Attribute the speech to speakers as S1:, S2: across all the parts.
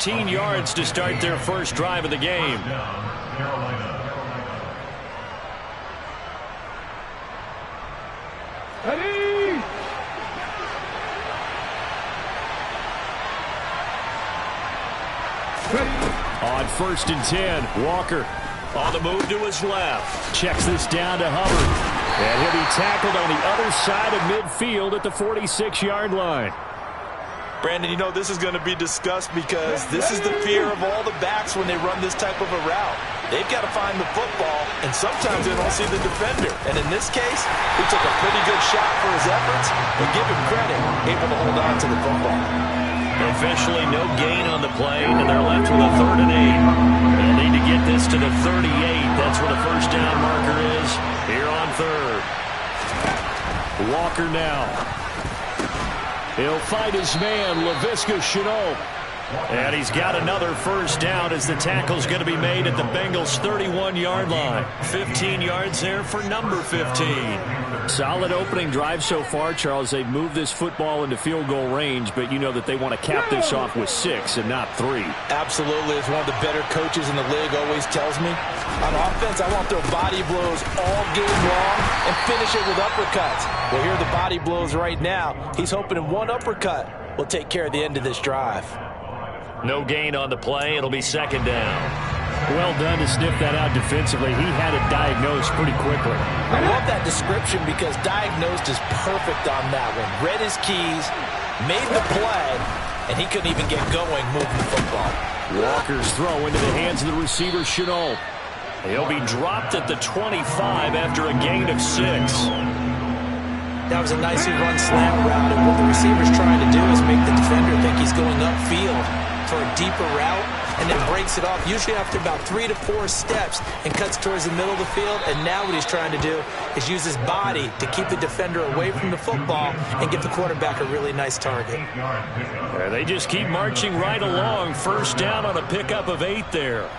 S1: 15 yards to start their first drive of the game. On 1st and 10, Walker on the move to his left. Checks this down to Hubbard. And he'll be tackled on the other side of midfield at the 46-yard line.
S2: Brandon, you know this is going to be discussed because this is the fear of all the backs when they run this type of a route. They've got to find the football, and sometimes they don't see the defender. And in this case, he took a pretty good shot for his efforts, but give him credit, able to hold on to the football.
S1: Officially no gain on the play, and they're left with a 3rd and 8. They'll need to get this to the 38. That's where the first down marker is here on 3rd. Walker now. He'll fight his man, Laviska Shenault. And he's got another first down as the tackle's going to be made at the Bengals' 31-yard line. 15 yards there for number 15. Solid opening drive so far, Charles. They've moved this football into field goal range, but you know that they want to cap this off with 6 and not 3.
S2: Absolutely. As one of the better coaches in the league always tells me, on offense, I want their body blows all game long and finish it with uppercuts. Well, here are the body blows right now. He's hoping in one uppercut will take care of the end of this drive.
S1: No gain on the play. It'll be 2nd down. Well done to sniff that out defensively. He had it diagnosed pretty quickly.
S2: I love that description because diagnosed is perfect on that one. Read his keys, made the play, and he couldn't even get going moving the football.
S1: Walker's throw into the hands of the receiver, Shenault. He'll be dropped at the 25 after a gain of 6.
S2: That was a nicely run slant route, and what the receiver's trying to do is make the defender think he's going upfield for a deeper route, and then breaks it off, usually after about 3 to 4 steps, and cuts towards the middle of the field. And now what he's trying to do is use his body to keep the defender away from the football and give the quarterback a really nice target.
S1: They just keep marching right along. First down on a pickup of 8 there.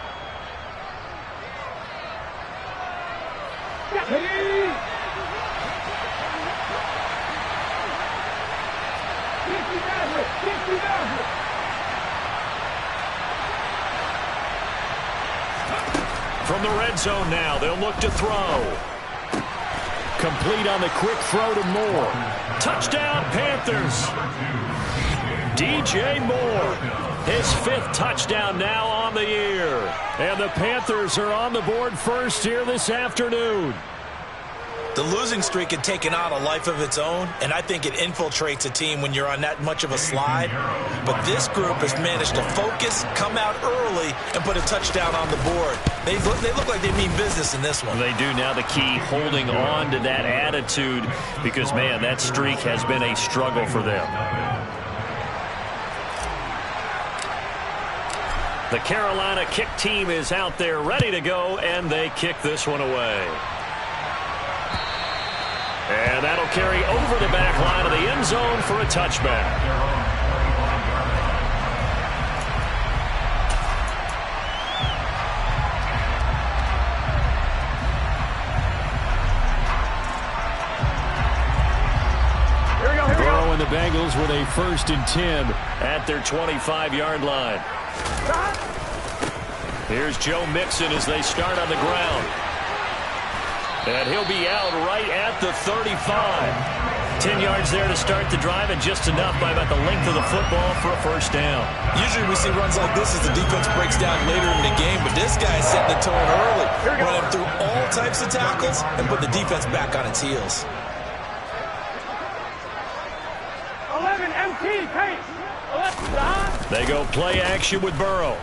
S1: From the red zone now, they'll look to throw. Complete on the quick throw to Moore. Touchdown, Panthers. DJ Moore, his 5th touchdown now on the year. And the Panthers are on the board first here this afternoon.
S2: The losing streak had taken on a life of its own, and I think it infiltrates a team when you're on that much of a slide. But this group has managed to focus, come out early, and put a touchdown on the board. They look like they mean business in this one.
S1: They do. Now the key, holding on to that attitude, because, man, that streak has been a struggle for them. The Carolina kick team is out there ready to go, and they kick this one away. And that'll carry over the back line of the end zone for a touchback. Burrow and the Bengals with a 1st and 10 at their 25-yard line. Here's Joe Mixon as they start on the ground. And he'll be out right at the 35. 10 yards there to start the drive, and just enough by about the length of the football for a first down.
S2: Usually we see runs like this as the defense breaks down later in the game, but this guy's setting the tone early, running through all types of tackles and put the defense back on its heels.
S3: 11 MT, pace.
S1: They go play action with Burrow.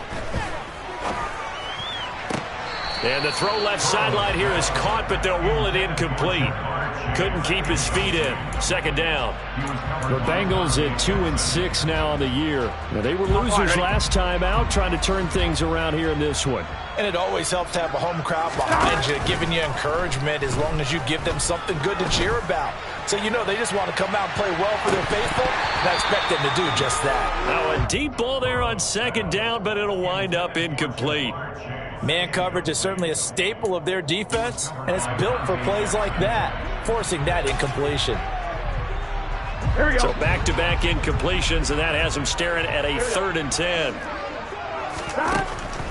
S1: And the throw left sideline here is caught, but they'll rule it incomplete. Couldn't keep his feet in. 2nd down. The Bengals at 2-6 now on the year. Now, they were losers last time out, trying to turn things around here in this one.
S2: And it always helps to have a home crowd behind you, giving you encouragement as long as you give them something good to cheer about. So you know they just want to come out and play well for their faithful, and I expect them to do just that.
S1: Now a deep ball there on 2nd down, but it'll wind up incomplete.
S2: Man coverage is certainly a staple of their defense, and it's built for plays like that, forcing that incompletion.
S1: So back-to-back incompletions, and that has them staring at a 3rd and 10.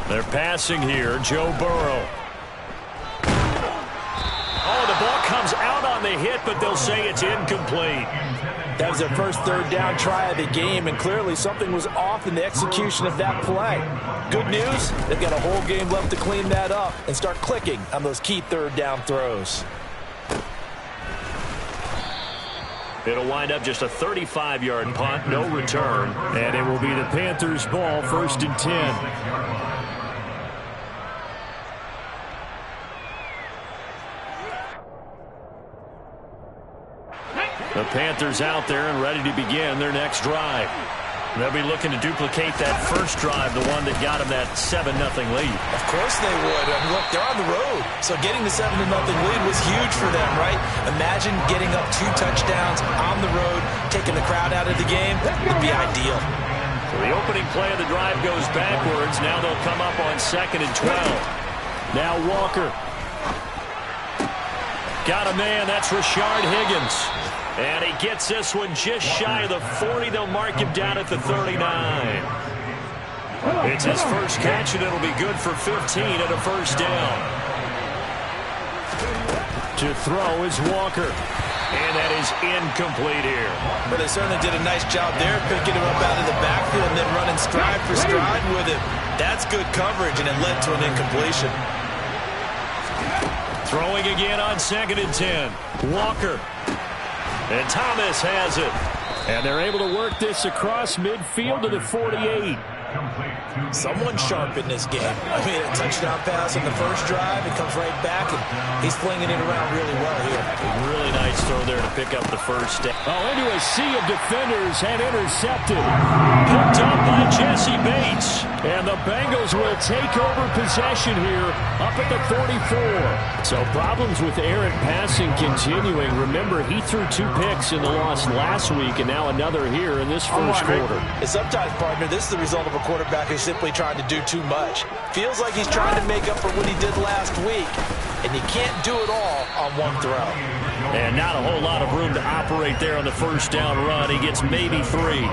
S1: They're passing here. Joe Burrow. Oh, the ball comes out on the hit, but they'll say it's incomplete.
S2: That was their first third down try of the game, and clearly something was off in the execution of that play. Good news, they've got a whole game left to clean that up and start clicking on those key third down throws.
S1: It'll wind up just a 35-yard punt, no return, and it will be the Panthers' ball, 1st and 10. The Panthers out there and ready to begin their next drive. They'll be looking to duplicate that first drive, the one that got them that 7-0 lead.
S2: Of course they would. I mean, look, they're on the road, so getting the 7-0 lead was huge for them, right? Imagine getting up 2 touchdowns on the road, taking the crowd out of the game. Would be ideal.
S1: So the opening play of the drive goes backwards. Now they'll come up on 2nd and 12. Now Walker. Got a man. That's Rashard Higgins. And he gets this one just shy of the 40. They'll mark him down at the 39. It's his first catch, and it'll be good for 15 at a first down. To throw is Walker. And that is incomplete here.
S2: But they certainly did a nice job there, picking him up out of the backfield and then running stride for stride with him. That's good coverage, and it led to an incompletion.
S1: Throwing again on 2nd and 10. Walker. And Thomas has it. And they're able to work this across midfield to the 48.
S2: Someone sharp in this game. I mean, a touchdown pass on the first drive. It comes right back, and he's flinging it around really well here.
S1: A really nice throw there to pick up the first down. Oh, into a sea of defenders and intercepted. Picked up by Jesse Bates. And the Bengals will take over possession here up at the 44. So problems with errant passing continuing. Remember, he threw 2 picks in the loss last week, and now another here in this first quarter.
S2: And sometimes, partner, this is the result of a quarterback who's simply trying to do too much. Feels like he's trying to make up for what he did last week, and you can't do it all on one throw.
S1: And not a whole lot of room to operate there on the first down run. He gets maybe 3.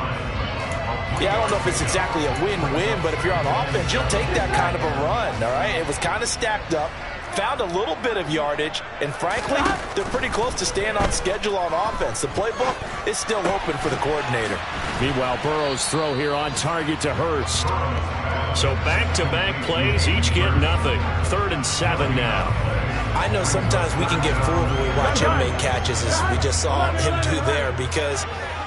S2: Yeah, I don't know if it's exactly a win-win, but if you're on offense, you'll take that kind of a run, all right? It was kind of stacked up, found a little bit of yardage, and frankly, they're pretty close to staying on schedule on offense. The playbook is still open for the coordinator.
S1: Meanwhile, Burrow's throw here on target to Hurst. So back-to-back plays, each get nothing. 3rd and 7 now.
S2: I know sometimes we can get fooled when we watch him make catches, as we just saw him do there, because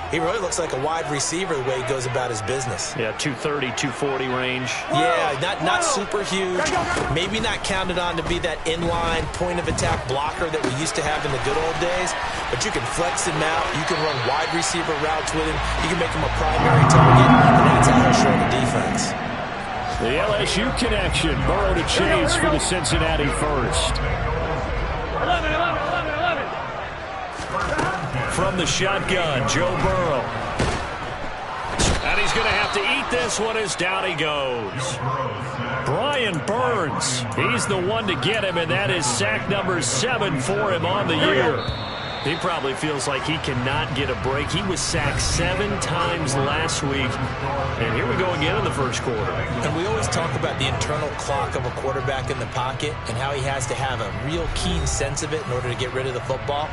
S2: he really looks like a wide receiver the way he goes about his business.
S1: Yeah, 230, 240 range.
S2: Yeah, not super huge. Maybe not counted on to be that inline point-of-attack blocker that we used to have in the good old days. But you can flex him out. You can run wide receiver routes with him. You can make him a primary target, and that's how he'll show the defense.
S1: The LSU connection. Burrow to Chase for the Cincinnati first.
S3: 11, 11, 11, 11.
S1: From the shotgun, Joe Burrow. And he's going to have to eat this one as down he goes. Brian Burns, he's the one to get him, and that is sack number 7 for him on the year. He probably feels like he cannot get a break. He was sacked 7 times last week. And here we go again in the first quarter.
S2: And we always talk about the internal clock of a quarterback in the pocket and how he has to have a real keen sense of it in order to get rid of the football.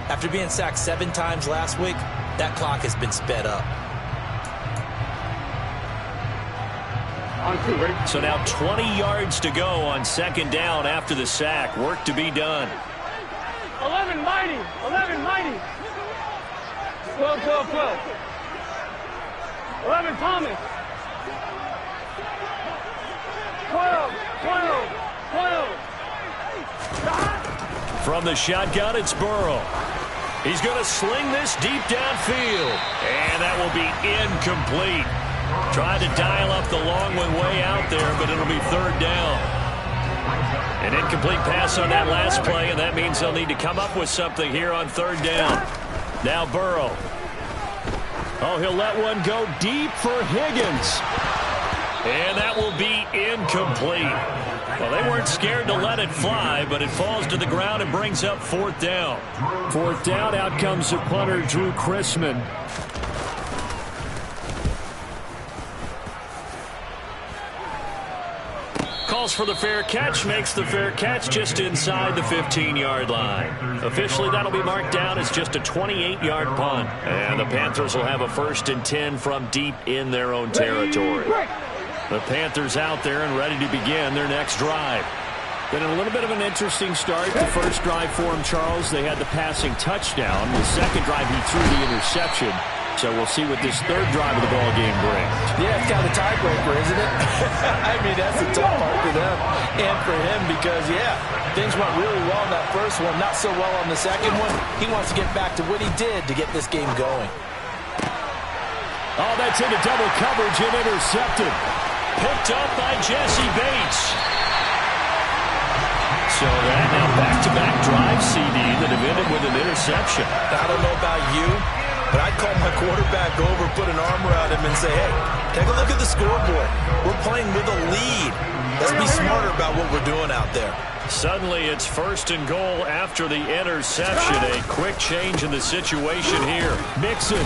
S2: After being sacked 7 times last week, that clock has been sped up.
S1: So now 20 yards to go on 2nd down after the sack. Work to be done.
S3: 11 mighty. 11 mighty. 12, 12, 12. 11 Thomas. 12, 12, 12.
S1: From the shotgun, it's Burrow. He's going to sling this deep downfield. And that will be incomplete. Tried to dial up the long one way out there, but it'll be 3rd down. An incomplete pass on that last play, and that means they'll need to come up with something here on 3rd down. Now Burrow. Oh, he'll let one go deep for Higgins. And that will be incomplete. Well, they weren't scared to let it fly, but it falls to the ground and brings up 4th down. 4th down, out comes the punter, Drew Chrisman. calls for the fair catch, makes the fair catch just inside the 15-yard line. Officially, that'll be marked down as just a 28-yard punt. And the Panthers will have a 1st and 10 from deep in their own territory. The Panthers out there and ready to begin their next drive.
S4: Been a little bit of an interesting start. The first drive for him, Charles, they had the passing touchdown. The second drive, he threw the interception. So we'll see what this third drive of the ball game brings.
S2: Yeah, it's kind of a tiebreaker, isn't it? I mean, that's a tough part for them and for him because, yeah, things went really well in that first one, not so well on the second one. He wants to get back to what he did to get this game going.
S1: Oh, that's into double coverage and intercepted. Picked up by Jesse Bates. So that now back-to-back drive CD that have ended with an interception.
S2: I don't know about you, but I'd call my quarterback over, put an arm around him and say, hey, take a look at the scoreboard. We're playing with a lead. Let's be smarter about what we're doing out there.
S1: Suddenly it's 1st and goal after the interception. A quick change in the situation here. Mixon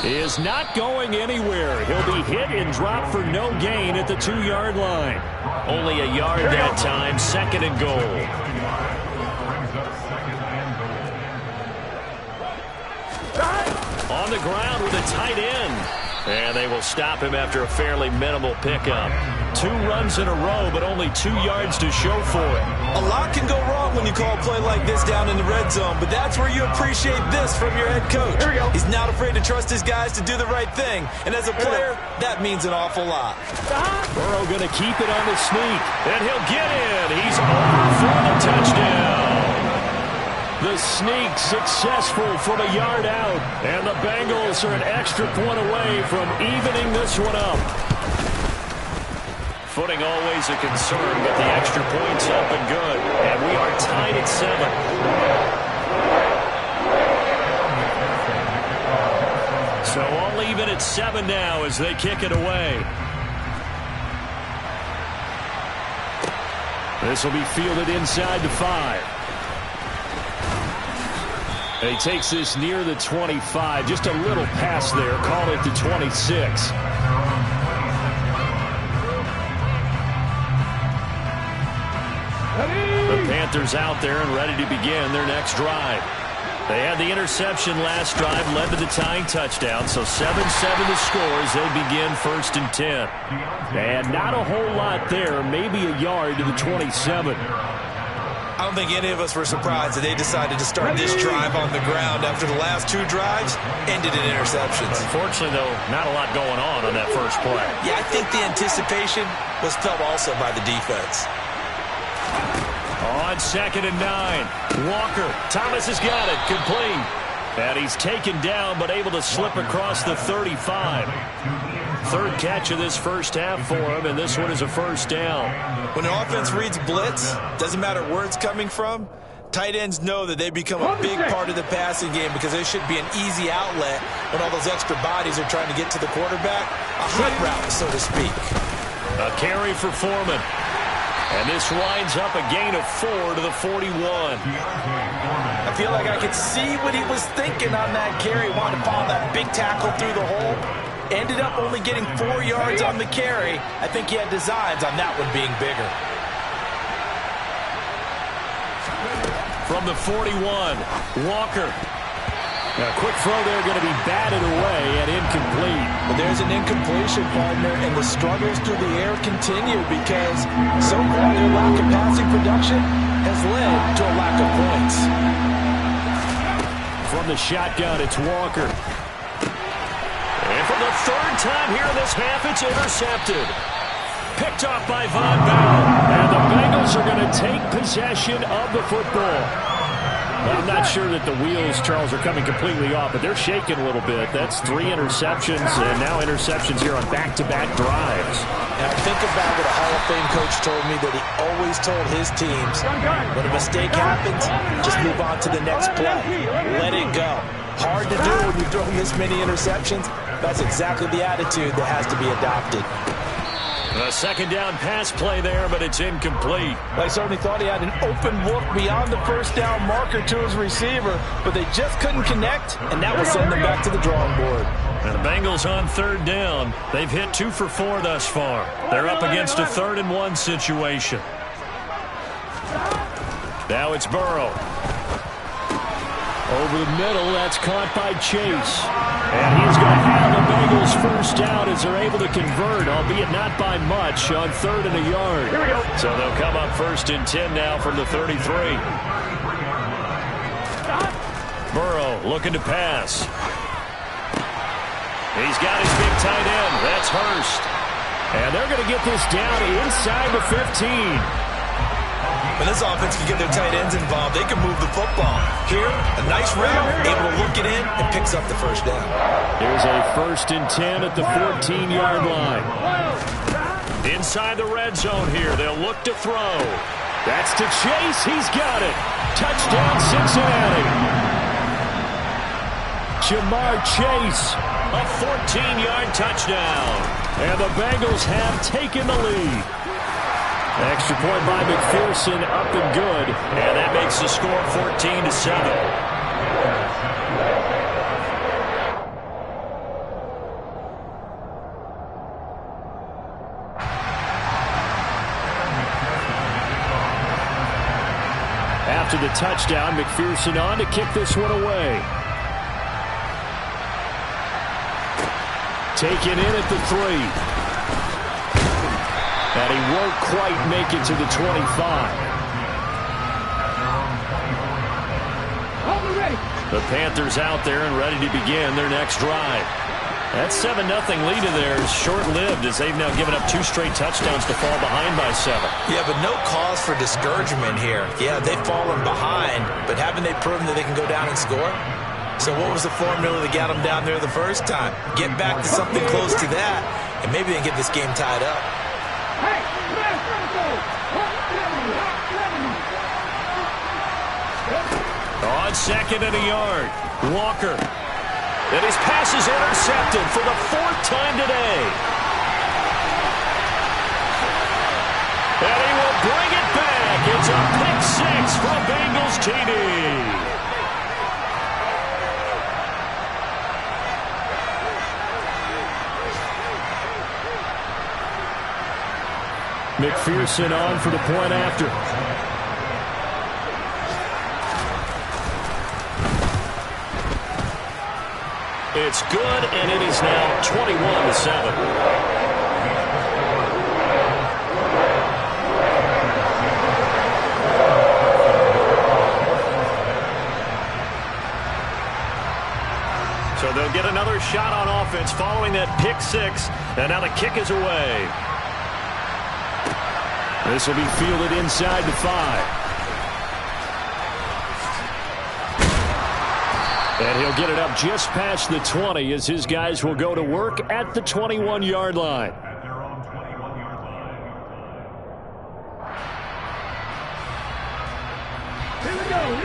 S1: is not going anywhere. He'll be hit and dropped for no gain at the 2-yard line. Only a yard that time, 2nd and goal. On the ground with a tight end. And they will stop him after a fairly minimal pickup. 2 runs in a row, but only 2 yards to show for it.
S2: A lot can go wrong when you call a play like this down in the red zone, but that's where you appreciate this from your head coach.
S3: Here we go.
S2: He's not afraid to trust his guys to do the right thing, and as a player, that means an awful lot.
S1: Burrow going to keep it on the sneak, and he'll get in. He's over for the touchdown. The sneak successful from a yard out, and the Bengals are an extra point away from evening this one up. Footing always a concern, but the extra point's up and good, and we are tied at 7. So all even at 7 now as they kick it away. This will be fielded inside the 5. He takes this near the 25. Just a little pass there. Call it the 26. The Panthers out there and ready to begin their next drive. They had the interception last drive, led to the tying touchdown. So 7-7 the score as they begin 1st and 10. And not a whole lot there. Maybe a yard to the 27.
S2: I don't think any of us were surprised that they decided to start this drive on the ground after the last 2 drives ended in interceptions.
S1: Unfortunately, though, not a lot going on that first play.
S2: Yeah, I think the anticipation was felt also by the defense.
S1: On 2nd and 9, Walker. Thomas has got it. Complete. And he's taken down, but able to slip across the 35. 3rd catch of this first half for him, and this one is a 1st down.
S2: When an offense reads blitz, doesn't matter where it's coming from, tight ends know that they become a big part of the passing game because there should be an easy outlet when all those extra bodies are trying to get to the quarterback. A hot route, so to speak.
S1: A carry for Foreman. And this winds up a gain of 4 to the 41.
S2: I feel like I could see what he was thinking on that carry. Wanted to follow that big tackle through the hole. Ended up only getting 4 yards on the carry. I think he had designs on that one being bigger.
S1: From the 41, Walker. A quick throw there going to be batted away and incomplete.
S2: But there's an incompletion, partner, and the struggles through the air continue because so far their lack of passing production has led to a lack of points.
S1: From the shotgun, it's Walker. And for the 3rd time here in this half, it's intercepted. Picked off by Von Bell. And the Bengals are going to take possession of the football. Well, I'm not sure that the wheels, Charles, are coming completely off, but they're shaking a little bit. That's 3 interceptions, and now interceptions here on back-to-back drives.
S2: And I think about what a Hall of Fame coach told me, that he always told his teams, when a mistake happens, just move on to the next play. Let it go. Hard to do when you're throwing this many interceptions. That's exactly the attitude that has to be adopted.
S1: A 2nd down pass play there, but it's incomplete.
S2: I certainly thought he had an open look beyond the 1st down marker to his receiver, but they just couldn't connect, and that will send them back to the drawing board.
S1: And the Bengals on third down. They've hit 2 for 4 thus far. They're up against a 3rd and 1 situation. Now it's Burrow.
S4: Over the middle, that's caught by Chase. And he's going to have the Bengals first down as they're able to convert, albeit not by much, on 3rd and a yard.
S3: Here we go.
S1: So they'll come up 1st and 10 now from the 33. Burrow looking to pass. He's got his big tight end. That's Hurst.
S4: And they're going to get this down inside the 15.
S2: When this offense can get their tight ends involved, they can move the football. Here, a nice route, able to look it in, and picks up the first down.
S4: Here's a 1st and 10 at the 14-yard line.
S1: Inside the red zone here, they'll look to throw.
S4: That's to Chase. He's got it. Touchdown, Cincinnati. Jamar Chase.
S1: A 14-yard touchdown.
S4: And the Bengals have taken the lead. Extra point by McPherson, up and good.
S1: And that makes the score 14-7.
S4: After the touchdown, McPherson on to kick this one away. Taken in at the 3. And he won't quite make it to the 25. The Panthers out there and ready to begin their next drive. That 7-0 lead of theirs short-lived as they've now given up 2 straight touchdowns to fall behind by 7.
S2: Yeah, but no cause for discouragement here. Yeah, they've fallen behind, but haven't they proven that they can go down and score? So what was the formula that got them down there the first time? Get back to something close to that, and maybe they can get this game tied up.
S1: On 2nd and a yard, Walker. And his pass is intercepted for the 4th time today. And he will bring it back. It's a pick 6 from Bengals TD.
S4: McPherson on for the point after.
S1: It's good, and it is now 21-7. So they'll get another shot on offense following that pick 6, and now the kick is away.
S4: This will be fielded inside the 5. And he'll get it up just past the 20 as his guys will go to work at the 21-yard line.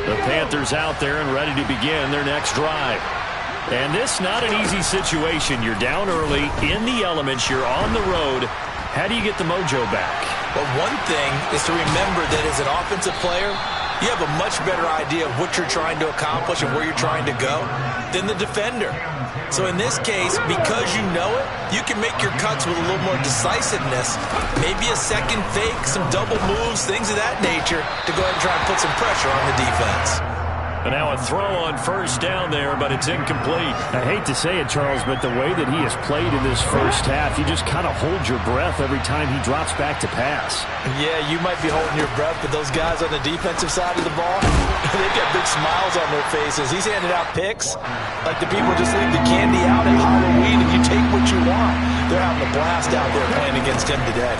S1: The Panthers out there and ready to begin their next drive. And this not an easy situation. You're down early, in the elements, you're on the road. How do you get the mojo back?
S2: Well, one thing is to remember that as an offensive player, you have a much better idea of what you're trying to accomplish and where you're trying to go than the defender. So in this case, because you know it, you can make your cuts with a little more decisiveness. Maybe a second fake, some double moves, things of that nature to go ahead and try and put some pressure on the defense.
S1: And now a throw on 1st down there, but it's incomplete.
S4: I hate to say it, Charles, but the way that he has played in this first half, you just kind of hold your breath every time he drops back to pass.
S2: Yeah, you might be holding your breath, but those guys on the defensive side of the ball, they've got big smiles on their faces. He's handing out picks like the people just leave the candy out at Halloween and you take what you want. They're having a blast out there playing against him today.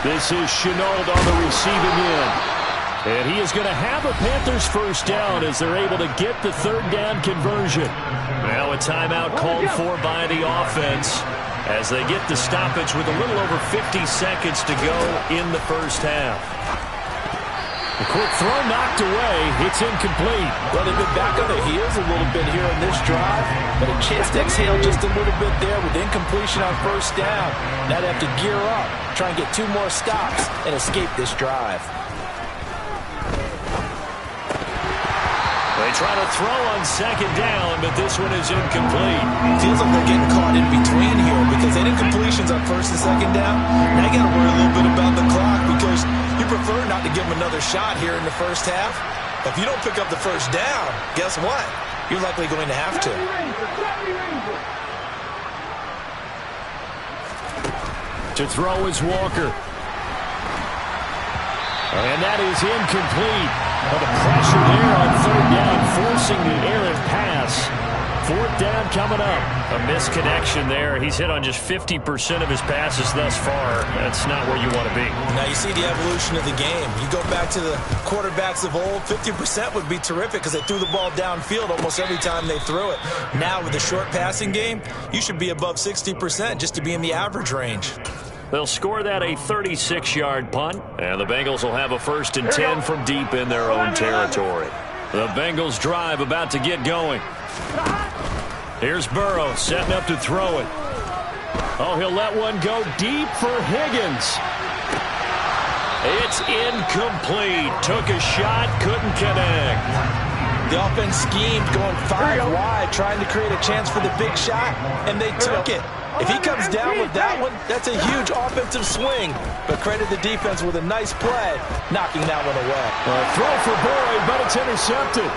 S4: This is Chenault on the receiving end. And he is going to have a Panthers first down as they're able to get the 3rd down conversion.
S1: Now a timeout called for by the offense as they get the stoppage with a little over 50 seconds to go in the first half.
S4: A quick throw knocked away. It's incomplete.
S2: Well, they've been back on their heels a little bit here in this drive, but a chance to exhale just a little bit there with incompletion on 1st down. Now they have to gear up, try and get 2 more stops, and escape this drive.
S1: They try to throw on second down, but this one is incomplete.
S2: Feels like they're getting caught in between here because they didn't completions on first and second down. Now you got to worry a little bit about the clock because you prefer not to give them another shot here in the first half. If you don't pick up the first down, guess what? You're likely going to have to.
S4: To throw is Walker. And that is incomplete. Well, the pressure there on third down, forcing the errant pass. Fourth down coming up. A misconnection there. He's hit on just 50% of his passes thus far. That's not where you want to be.
S2: Now you see the evolution of the game. You go back to the quarterbacks of old, 50% would be terrific because they threw the ball downfield almost every time they threw it. Now with the short passing game, you should be above 60% just to be in the average range.
S1: They'll score that a 36-yard punt, and the Bengals will have a 1st and 10 from deep in their own territory. The Bengals drive about to get going. Here's Burrow setting up to throw it. Oh, he'll let one go deep for Higgins. It's incomplete. Took a shot, couldn't connect.
S2: The offense schemed going 5 wide, trying to create a chance for the big shot, and they took it. If he comes down with that one, that's a huge offensive swing. But credit the defense with a nice play, knocking that one away.
S4: Throw for Boyd, but it's intercepted.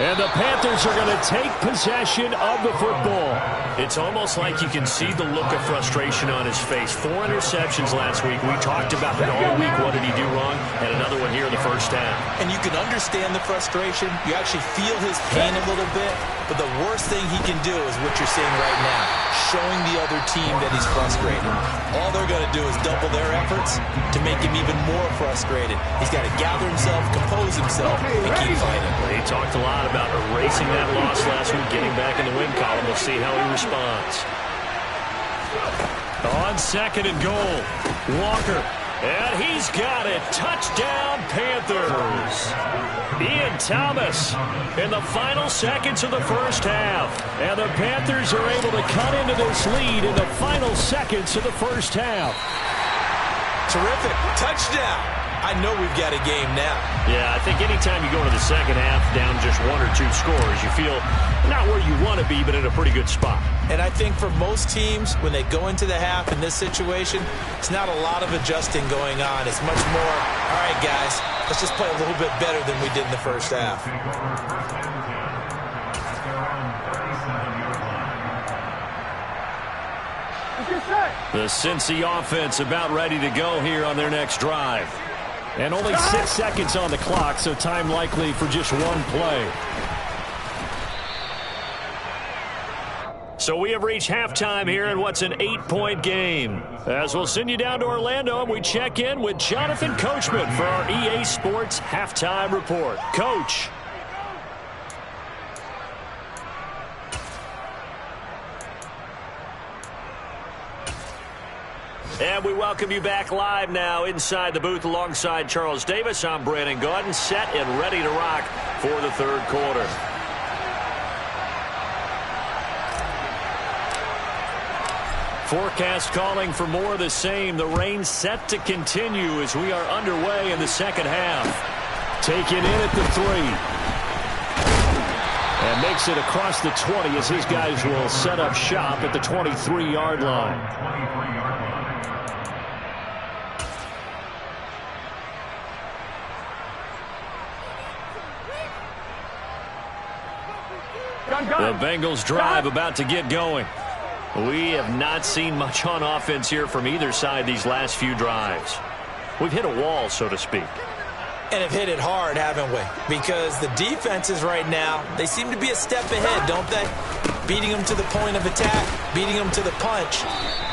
S4: And the Panthers are going to take possession of the football.
S1: It's almost like you can see the look of frustration on his face. 4 interceptions last week. We talked about it all week. What did he do wrong? And another one here in the first half.
S2: And you can understand the frustration. You actually feel his pain a little bit. But the worst thing he can do is what you're seeing right now, showing the other team that he's frustrated. All they're going to do is double their efforts to make him even more frustrated. He's got to gather himself, compose himself, and keep fighting.
S1: He talked a lot about erasing that loss last week, getting back in the win column. We'll see how he responds. On 2nd and goal, Walker. And he's got it. Touchdown, Panthers. Ian Thomas in the final seconds of the first half. And the Panthers are able to cut into this lead in the final seconds of the first half.
S2: Terrific. Touchdown. I know we've got a game now.
S1: Yeah, I think anytime you go into the second half down just 1 or 2 scores, you feel not where you want to be, but in a pretty good spot.
S2: And I think for most teams, when they go into the half in this situation, it's not a lot of adjusting going on. It's much more, all right, guys, let's just play a little bit better than we did in the first half.
S1: The Cincy offense about ready to go here on their next drive.
S4: And only 6 seconds on the clock, so time likely for just one play.
S1: So we have reached halftime here in what's an 8-point game. As we'll send you down to Orlando, and we check in with Jonathan Coachman for our EA Sports Halftime Report. Coach. And we welcome you back live now inside the booth alongside Charles Davis. I'm Brandon Gaudin, set and ready to rock for the third quarter. Forecast calling for more of the same. The rain set to continue as we are underway in the second half.
S4: Taken in at the 3. And makes it across the 20 as his guys will set up shop at the 23-yard line.
S1: The Bengals drive about to get going. We have not seen much on offense here from either side these last few drives. We've hit a wall, so to speak.
S2: And have hit it hard, haven't we? Because the defenses right now, they seem to be a step ahead, don't they? Beating them to the point of attack, beating them to the punch.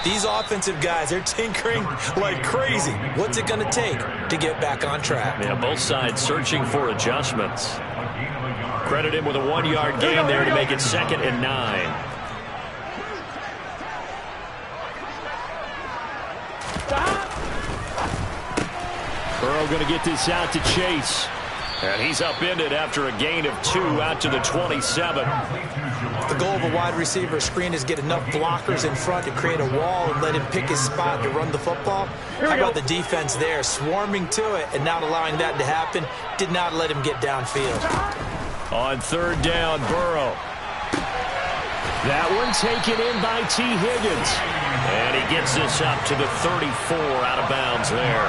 S2: These offensive guys, they're tinkering like crazy. What's it going to take to get back on track?
S1: Yeah, both sides searching for adjustments. Credit him with a 1-yard gain there to make it 2nd and 9.
S4: Burrow going to get this out to Chase.
S1: And he's upended after a gain of 2 out to the 27.
S2: The goal of a wide receiver screen is get enough blockers in front to create a wall and let him pick his spot to run the football. How about the defense there, swarming to it and not allowing that to happen? Did not let him get downfield.
S4: On third down, Burrow. That one taken in by T. Higgins.
S1: And he gets this up to the 34 out of bounds there.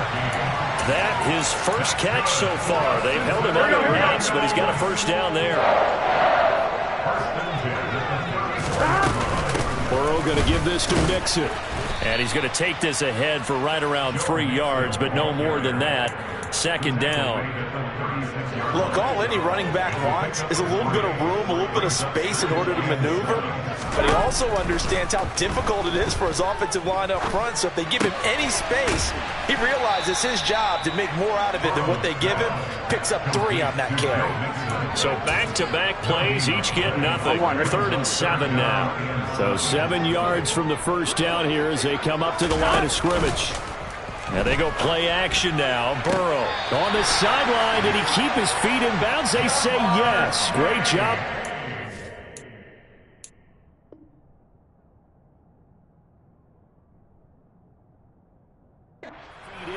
S1: That his first catch so far. They've held him under wraps, but he's got a first down there.
S4: Burrow going to give this to Mixon.
S1: And he's going to take this ahead for right around 3 yards, but no more than that. Second down.
S2: Look, all any running back wants is a little bit of room, a little bit of space in order to maneuver. But he also understands how difficult it is for his offensive line up front. So if they give him any space, he realizes his job to make more out of it than what they give him. Picks up 3 on that carry.
S1: So back-to-back plays, each get nothing. 3rd and 7 now.
S4: So 7 yards from the first down here as they come up to the line of scrimmage.
S1: And they go play action now. Burrow
S4: on the sideline. Did he keep his feet in bounds? They say yes. Great job.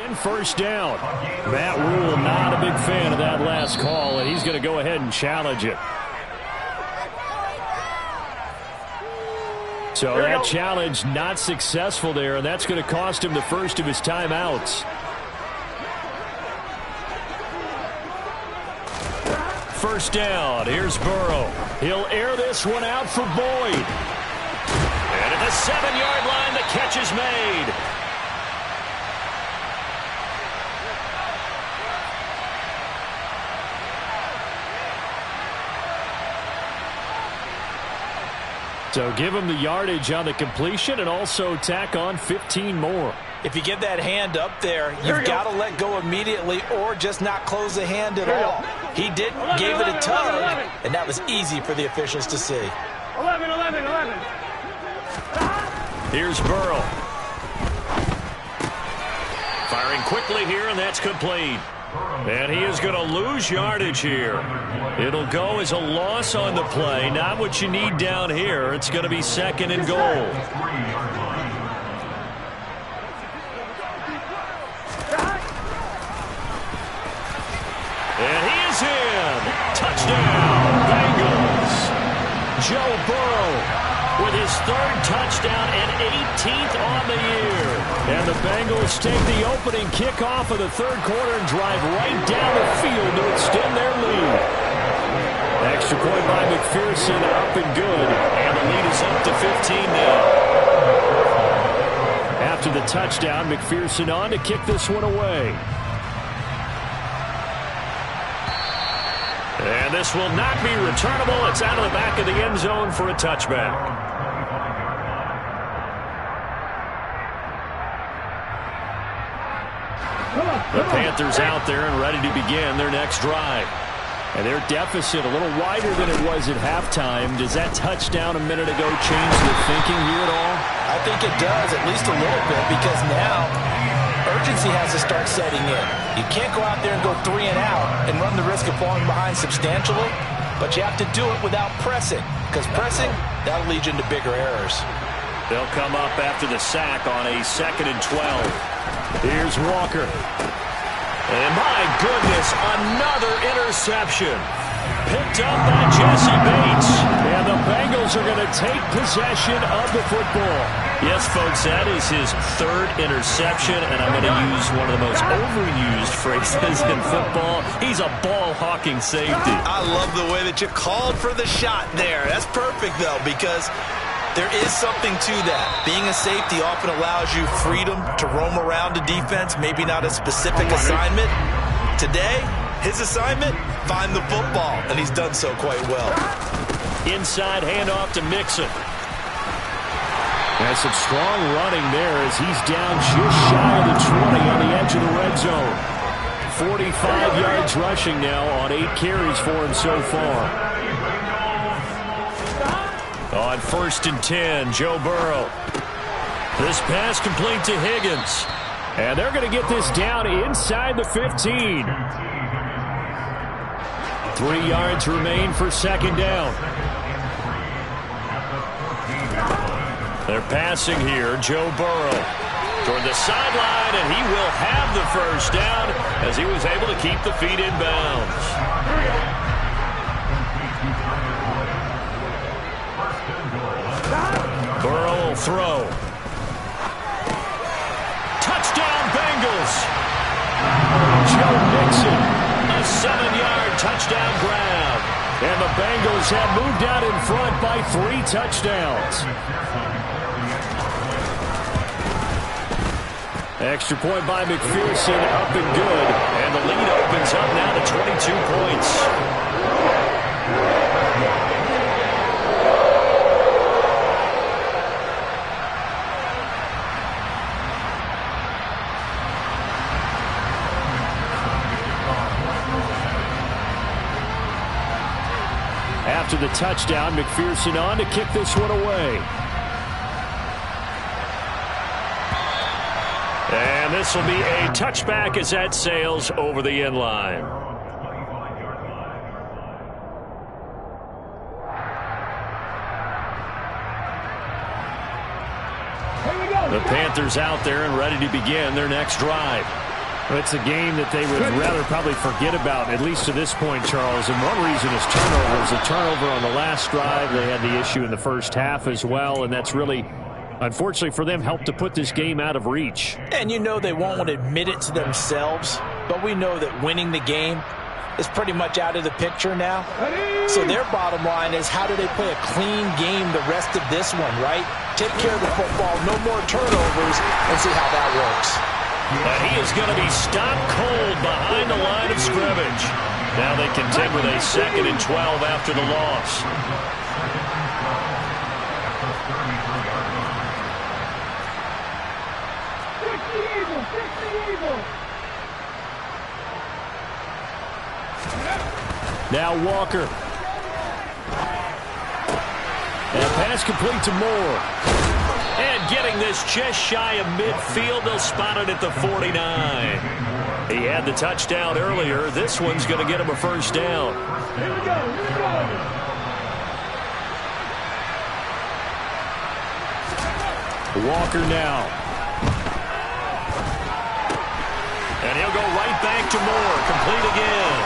S4: In first down. Matt Rule not a big fan of that last call, and he's going to go ahead and challenge it. So that challenge not successful there, and that's going to cost him the first of his timeouts. First down. Here's Burrow. He'll air this one out for Boyd.
S1: And at the 7-yard line, the catch is made.
S4: So give him the yardage on the completion and also tack on 15 more.
S2: If you get that hand up there, you've got to let go immediately or just not close the hand at all. He did, gave it a tug, and that was easy for the officials to see.
S3: 11.
S1: Here's Burrow. Firing quickly here, and that's complete. And he is going to lose yardage here. It'll go as a loss on the play. Not what you need down here. It's going to be 2nd and goal. And he is in. Touchdown, Bengals.
S4: Joe Burrow
S1: with his 3rd touchdown and 18th on the year.
S4: And the Bengals take the opening kickoff of the 3rd quarter and drive right down the field to extend their lead. Extra point by McPherson, up and good.
S1: And the lead is up to 15 now.
S4: After the touchdown, McPherson on to kick this one away.
S1: And this will not be returnable. It's out of the back of the end zone for a touchback. The Panthers out there and ready to begin their next drive.
S4: And their deficit a little wider than it was at halftime. Does that touchdown a minute ago change the thinking here at all?
S2: I think it does, at least a little bit, because now urgency has to start setting in. You can't go out there and go 3 and out and run the risk of falling behind substantially, but you have to do it without pressing, because pressing, that'll lead you into bigger errors.
S1: They'll come up after the sack on a 2nd and 12.
S4: Here's Walker.
S1: And my goodness, another interception. Picked up by Jesse Bates.
S4: And the Bengals are going to take possession of the football.
S1: Yes, folks, that is his 3rd interception, and I'm going to use one of the most overused phrases in football. He's a ball-hawking safety.
S2: I love the way that you called for the shot there. That's perfect, though, because there is something to that. Being a safety often allows you freedom to roam around a defense, maybe not a specific assignment. Today, his assignment, find the football, and he's done so quite well.
S1: Inside handoff to Mixon.
S4: There's some strong running there as he's down just shy of the 20 on the edge of the red zone. 45 yards rushing now on 8 carries for him so far.
S1: On 1st and 10, Joe Burrow. This pass complete to Higgins.
S4: And they're going to get this down inside the 15. 3 yards remain for 2nd down.
S1: They're passing here. Joe Burrow toward the sideline, and he will have the first down as he was able to keep the feet in bounds. Burrow will throw. Touchdown, Bengals.
S4: Joe Mixon.
S1: A 7-yard touchdown grab.
S4: And the Bengals have moved out in front by 3 touchdowns. Extra point by McPherson, up and good.
S1: And the lead opens up now to 22 points.
S4: After the touchdown, McPherson on to kick this one away.
S1: And this will be a touchback as that sails over the end line. The Panthers out there and ready to begin their next drive.
S4: It's a game that they would rather probably forget about, at least to this point, Charles. And one reason is turnovers. A turnover on the last drive. They had the issue in the first half as well, and that's really, unfortunately for them, helped to put this game out of reach.
S2: And you know they won't admit it to themselves, but we know that winning the game is pretty much out of the picture now. So their bottom line is, how do they play a clean game the rest of this one, right? Take care of the football, no more turnovers, and see how that works.
S1: And he is going to be stopped cold behind the line of scrimmage. Now they contend with a 2nd and 12 after the loss.
S4: Now Walker. And pass complete to Moore.
S1: And getting this just shy of midfield, they'll spot it at the 49. He had the touchdown earlier. This one's going to get him a first down.
S3: Here we go, here we go.
S4: Walker now.
S1: And he'll go right back to Moore. Complete again.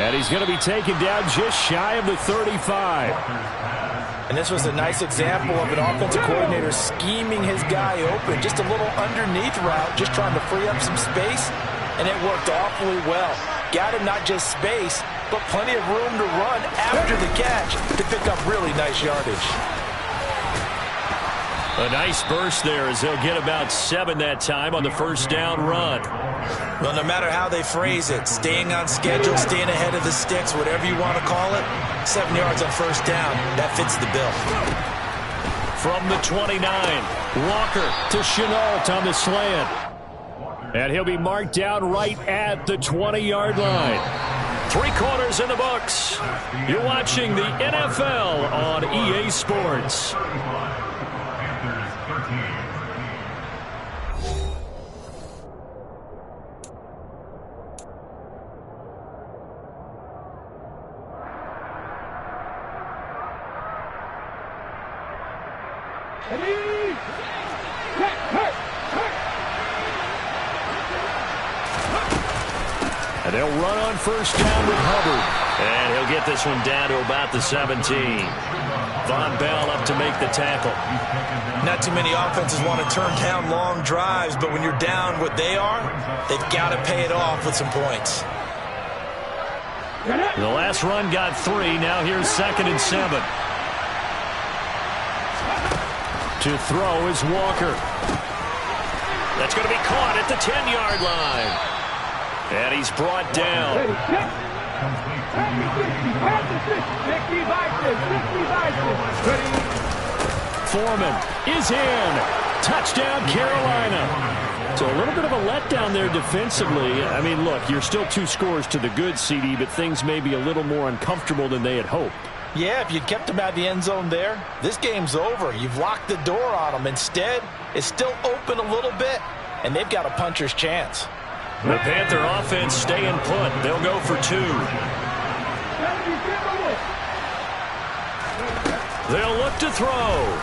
S4: And he's going to be taken down just shy of the 35.
S2: And this was a nice example of an offensive coordinator scheming his guy open. Just a little underneath route, just trying to free up some space, and it worked awfully well. Got him not just space, but plenty of room to run after the catch to pick up really nice yardage.
S1: A nice burst there as he'll get about 7 that time on the first down run.
S2: Well, no matter how they phrase it, staying on schedule, staying ahead of the sticks, whatever you want to call it, 7 yards on first down, that fits the bill.
S1: From the 29,
S4: Walker to Chenault on the slant. And he'll be marked down right at the 20-yard line.
S1: 3 quarters in the books. You're watching the NFL on EA Sports.
S4: And they'll run on first down with Hubbard.
S1: And he'll get this one down to about the 17. Von Bell up to make the tackle.
S2: Not too many offenses want to turn down long drives, but when you're down what they are, they've got to pay it off with some points.
S1: The last run got 3. Now here's 2nd and 7.
S4: To throw is Walker.
S1: That's going to be caught at the 10-yard line. And he's brought down.
S4: Foreman is in. Touchdown, Carolina. So a little bit of a letdown there defensively. I mean, look, you're still 2 scores to the good, CD, but things may be a little more uncomfortable than they had hoped.
S2: Yeah, if you'd kept him out of the end zone there, this game's over. You've locked the door on him. Instead, it's still open a little bit, and they've got a puncher's chance.
S1: The Panther offense staying put. They'll go for 2. They'll look to throw.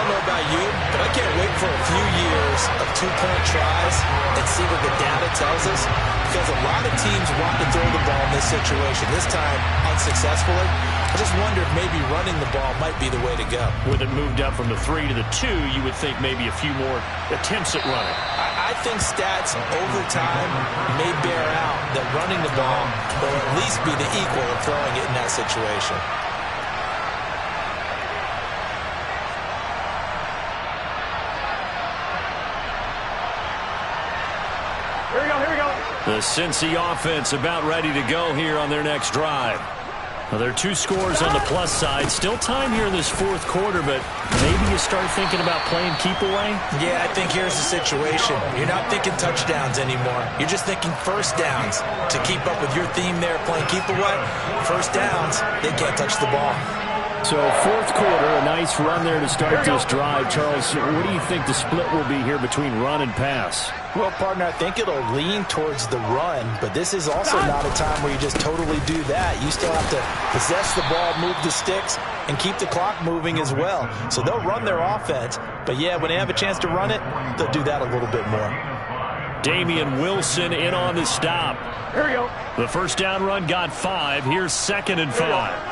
S2: don't know about you, but I can't wait for a few years of two-point tries and see what the data tells us, because a lot of teams want to throw the ball in this situation, this time unsuccessfully. I just wonder if maybe running the ball might be the way to go.
S4: With it moved up from the 3 to the 2, you would think maybe a few more attempts at running.
S2: I think stats over time may bear out that running the ball will at least be the equal of throwing it in that situation.
S3: Here we go, here we go.
S4: The Cincy offense about ready to go here on their next drive. Well, there are 2 scores on the plus side. Still time here in this fourth quarter, but maybe you start thinking about playing keep away?
S2: Yeah, I think here's the situation. You're not thinking touchdowns anymore. You're just thinking first downs. To keep up with your theme there, playing keep away, first downs, they can't touch the ball.
S4: So fourth quarter, a nice run there to start this drive. Charles, what do you think the split will be here between run and pass?
S2: Well, partner, I think it'll lean towards the run, but this is also not a time where you just totally do that. You still have to possess the ball, move the sticks, and keep the clock moving as well. So they'll run their offense, but yeah, when they have a chance to run it, they'll do that a little bit more.
S4: Damian Wilson in on the stop.
S3: Here we go.
S4: The first down run got 5. Here's 2nd and 5.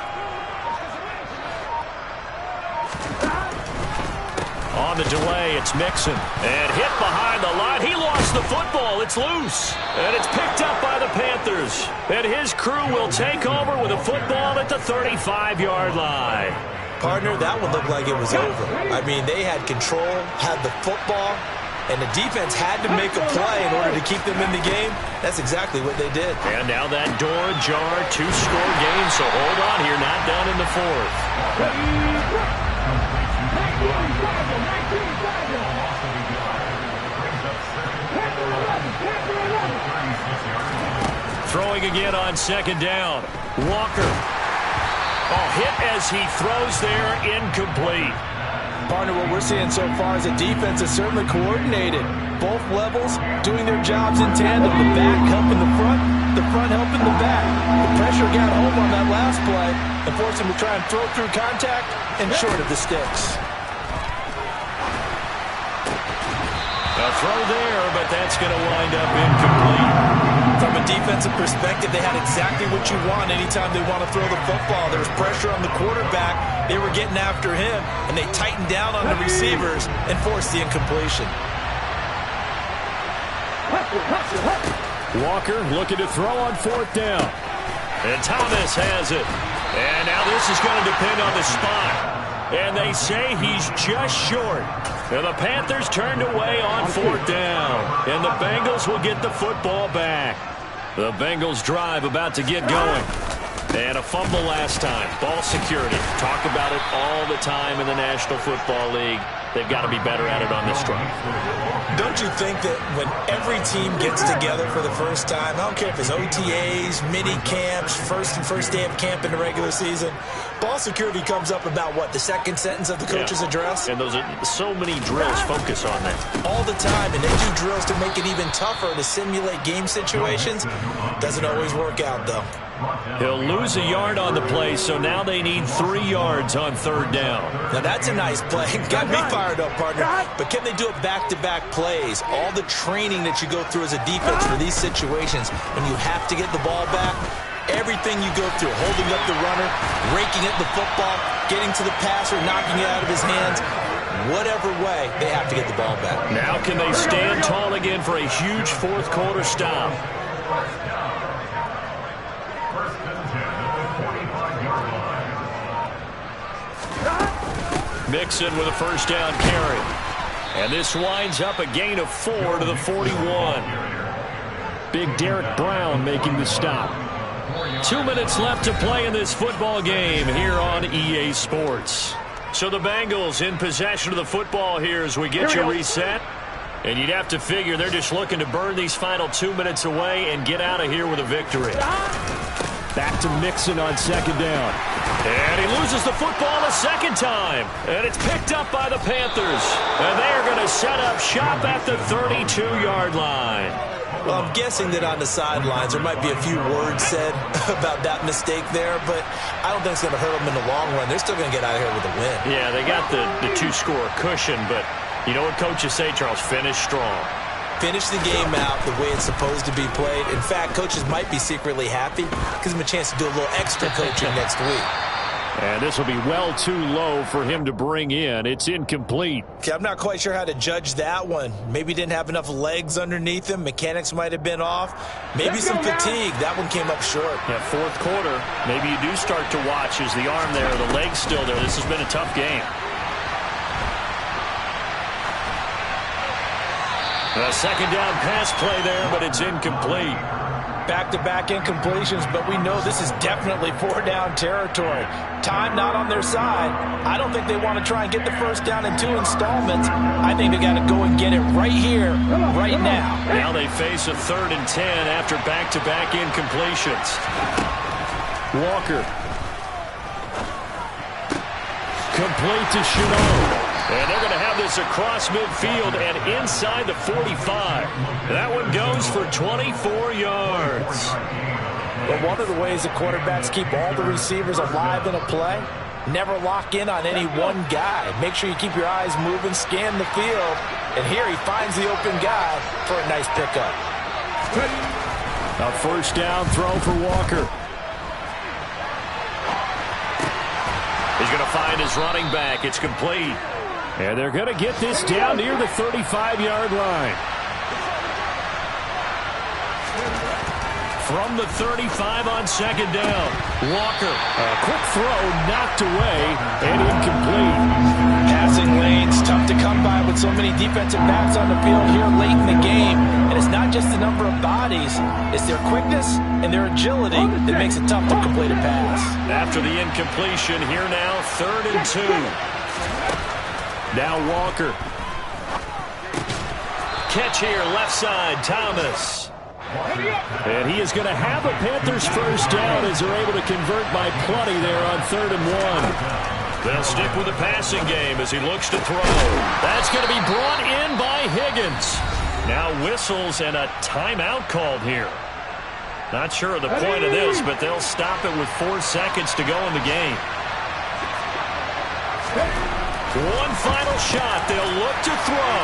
S4: On the delay, it's Mixon. And hit behind the line. He lost the football. It's loose. And it's picked up by the Panthers. And his crew will take over with a football at the 35-yard line.
S2: Partner, that one looked like it was over. I mean, they had control, had the football, and the defense had to make a play in order to keep them in the game. That's exactly what they did.
S4: And now that door ajar, 2-score game. So hold on here, not done in the fourth. Throwing again on 2nd down. Walker. Oh, hit as he throws there, incomplete.
S2: Partner, what we're seeing so far is the defense is certainly coordinated. Both levels doing their jobs in tandem. The back helping the front helping the back. The pressure got home on that last play and forced him to try and throw through contact and short of the sticks.
S4: A throw there, but that's going to wind up incomplete.
S2: From a defensive perspective, they had exactly what you want anytime they want to throw the football. There was pressure on the quarterback. They were getting after him, and they tightened down on the receivers and forced the incompletion.
S4: Walker looking to throw on 4th down. And Thomas has it. And now this is going to depend on the spot. And they say he's just short. And the Panthers turned away on 4th down. And the Bengals will get the football back. The Bengals drive about to get going. And a fumble last time. Ball security. Talk about it all the time in the National Football League. They've got to be better at it on this drive.
S2: Don't you think that when every team gets together for the first time, I don't care if it's OTAs, mini camps, first day of camp in the regular season, ball security comes up about what, the second sentence of the coach's address?
S4: And those are so many drills focus on that.
S2: All the time, and they do drills to make it even tougher to simulate game situations. Doesn't always work out, though.
S4: He'll lose a yard on the play, so now they need 3 yards on 3rd down.
S2: Now, that's a nice play. Got me fired up, partner. But can they do it back-to-back plays? All the training that you go through as a defense for these situations, when you have to get the ball back, everything you go through, holding up the runner, raking at the football, getting to the passer, knocking it out of his hands, whatever way, they have to get the ball back.
S4: Now can they stand tall again for a huge fourth quarter stop? Mixon with a first down carry. And this winds up a gain of 4 to the 41. Big Derek Brown making the stop. 2 minutes left to play in this football game here on EA Sports. So the Bengals in possession of the football here as we get you reset. And you'd have to figure they're just looking to burn these final 2 minutes away and get out of here with a victory. Back to Mixon on 2nd down. And he loses the football a second time. And it's picked up by the Panthers. And they are going to set up shop at the 32-yard line.
S2: Well, I'm guessing that on the sidelines there might be a few words said about that mistake there, but I don't think it's going to hurt them in the long run. They're still going to get out of here with a win.
S1: Yeah, they got the two-score cushion, but you know what coaches say, Charles? Finish strong.
S2: Finish the game out the way it's supposed to be played. In fact, coaches might be secretly happy. Gives them a chance to do a little extra coaching next week.
S4: And this will be well too low for him to bring in. It's incomplete.
S2: Okay, I'm not quite sure how to judge that one. Maybe didn't have enough legs underneath him. Mechanics might have been off. Maybe some fatigue. That one came up short.
S1: Yeah, fourth quarter. Maybe you do start to watch as the arm there, the leg's still there. This has been a tough game. A second down pass play there, but it's incomplete.
S2: Back-to-back incompletions, but we know this is definitely four-down territory. Time not on their side. I don't think they want to try and get the first down in 2 installments. I think they got to go and get it right here, right now.
S1: Now they face a 3rd and 10 after back-to-back incompletions.
S4: Walker. Complete to Chenot.
S1: And they're going to have this across midfield and inside the 45. That one goes for 24 yards.
S2: But one of the ways the quarterbacks keep all the receivers alive in a play, never lock in on any one guy. Make sure you keep your eyes moving, scan the field. And here he finds the open guy for a nice pickup.
S4: A first down throw for Walker.
S1: He's going to find his running back. It's complete.
S4: And they're going to get this down near the 35-yard line.
S1: From the 35 on second down, Walker.
S4: A quick throw knocked away and incomplete.
S2: Passing lanes, tough to come by with so many defensive backs on the field here late in the game. And it's not just the number of bodies, it's their quickness and their agility that makes it tough to complete a pass.
S1: After the incompletion, here now, 3rd and 2.
S4: Now Walker.
S1: Catch here, left side, Thomas.
S4: And he is going to have a Panthers first down as they're able to convert by plenty there on 3rd and 1.
S1: They'll stick with the passing game as he looks to throw. That's going to be brought in by Higgins. Now whistles and a timeout called here. Not sure of the point of this, but they'll stop it with 4 seconds to go in the game. One final shot. They'll look to throw.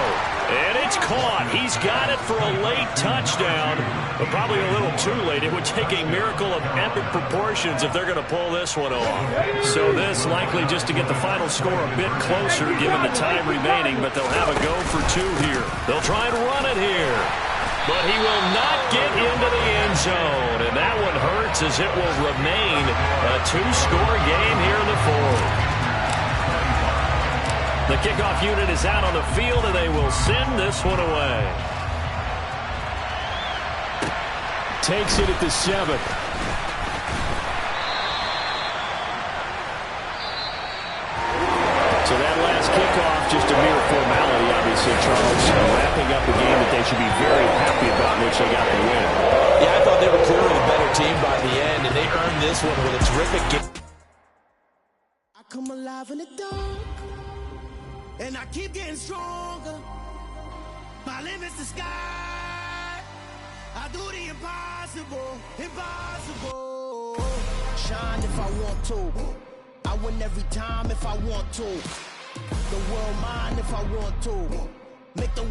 S1: And it's caught. He's got it for a late touchdown, but probably a little too late. It would take a miracle of epic proportions if they're going to pull this one off. So this likely just to get the final score a bit closer given the time remaining, but they'll have a go for 2 here. They'll try and run it here, but he will not get into the end zone, and that one hurts as it will remain a 2-score game here in the 4th. The kickoff unit is out on the field, and they will send this one away.
S4: Takes it at the 7. So that last kickoff, just a mere formality, obviously, Charles. Wrapping up a game that they should be very happy about, which they got the win.
S2: Yeah, I thought they were clearly the better team by the end, and they earned this one with a terrific game.
S5: I come alive in the dark. And I keep getting stronger. My limit's the sky. I do the impossible, impossible. Shine if I want to. I win every time if I want to. The world mine if I want to. Make the